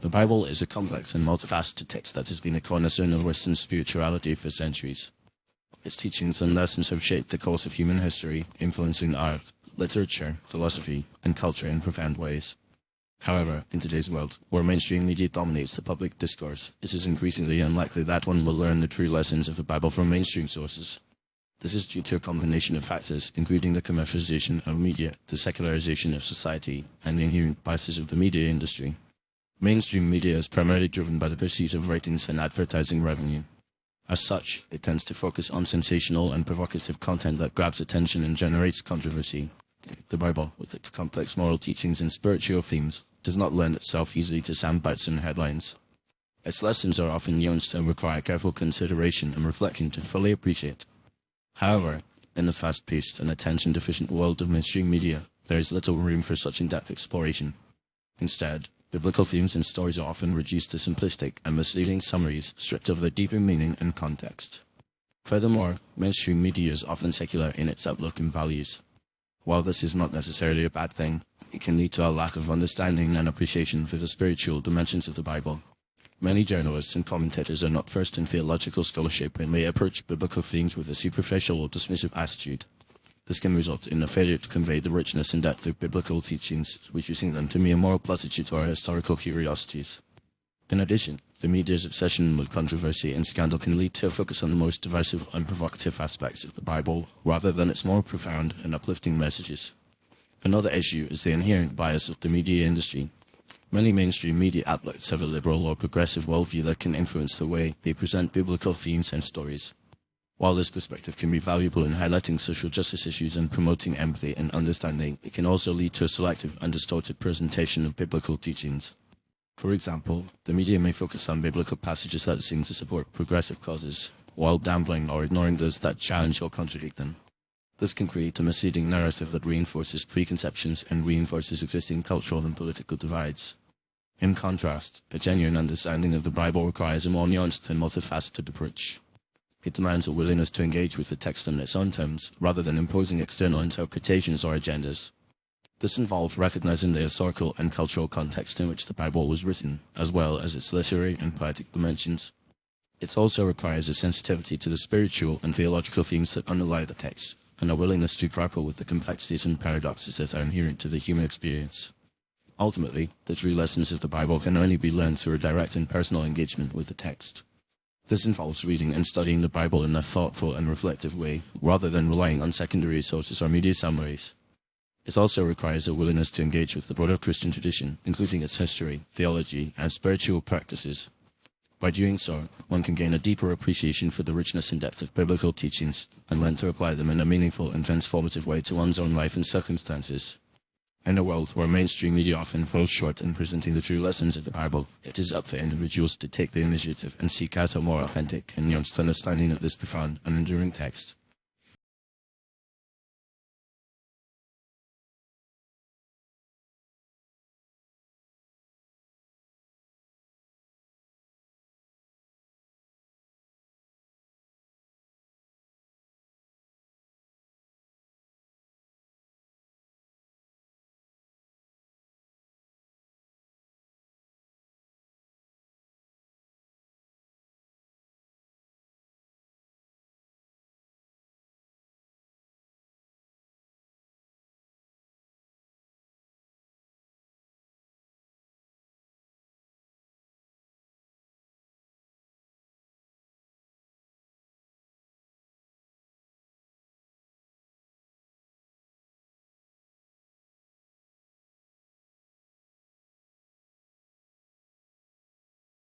The Bible is a complex and multifaceted text that has been a cornerstone of Western spirituality for centuries. Its teachings and lessons have shaped the course of human history, influencing art, literature, philosophy, and culture in profound ways. However, in today's world, where mainstream media dominates the public discourse, it is increasingly unlikely that one will learn the true lessons of the Bible from mainstream sources. This is due to a combination of factors, including the commercialization of media, the secularization of society, and the inherent biases of the media industry. Mainstream media is primarily driven by the pursuit of ratings and advertising revenue. As such, it tends to focus on sensational and provocative content that grabs attention and generates controversy. The Bible, with its complex moral teachings and spiritual themes, does not lend itself easily to soundbites and headlines. Its lessons are often nuanced and require careful consideration and reflection to fully appreciate. However, in the fast-paced and attention-deficient world of mainstream media, there is little room for such in-depth exploration. Instead, biblical themes and stories are often reduced to simplistic and misleading summaries stripped of their deeper meaning and context. Furthermore, mainstream media is often secular in its outlook and values. While this is not necessarily a bad thing, it can lead to a lack of understanding and appreciation for the spiritual dimensions of the Bible. Many journalists and commentators are not versed in theological scholarship and may approach biblical themes with a superficial or dismissive attitude. This can result in a failure to convey the richness and depth of biblical teachings, reducing them to mere moral platitudes or historical curiosities. In addition, the media's obsession with controversy and scandal can lead to a focus on the most divisive and provocative aspects of the Bible, rather than its more profound and uplifting messages. Another issue is the inherent bias of the media industry. Many mainstream media outlets have a liberal or progressive worldview that can influence the way they present biblical themes and stories. While this perspective can be valuable in highlighting social justice issues and promoting empathy and understanding, it can also lead to a selective and distorted presentation of biblical teachings. For example, the media may focus on biblical passages that seem to support progressive causes, while downplaying or ignoring those that challenge or contradict them. This can create a misleading narrative that reinforces preconceptions and reinforces existing cultural and political divides. In contrast, a genuine understanding of the Bible requires a more nuanced and multifaceted approach. It demands a willingness to engage with the text on its own terms, rather than imposing external interpretations or agendas. This involves recognizing the historical and cultural context in which the Bible was written, as well as its literary and poetic dimensions. It also requires a sensitivity to the spiritual and theological themes that underlie the text, and a willingness to grapple with the complexities and paradoxes that are inherent to the human experience. Ultimately, the true lessons of the Bible can only be learned through a direct and personal engagement with the text. This involves reading and studying the Bible in a thoughtful and reflective way, rather than relying on secondary sources or media summaries. It also requires a willingness to engage with the broader Christian tradition, including its history, theology, and spiritual practices. By doing so, one can gain a deeper appreciation for the richness and depth of biblical teachings, and learn to apply them in a meaningful and transformative way to one's own life and circumstances. In a world where mainstream media often falls short in presenting the true lessons of the Bible, it is up to individuals to take the initiative and seek out a more authentic and nuanced understanding of this profound and enduring text.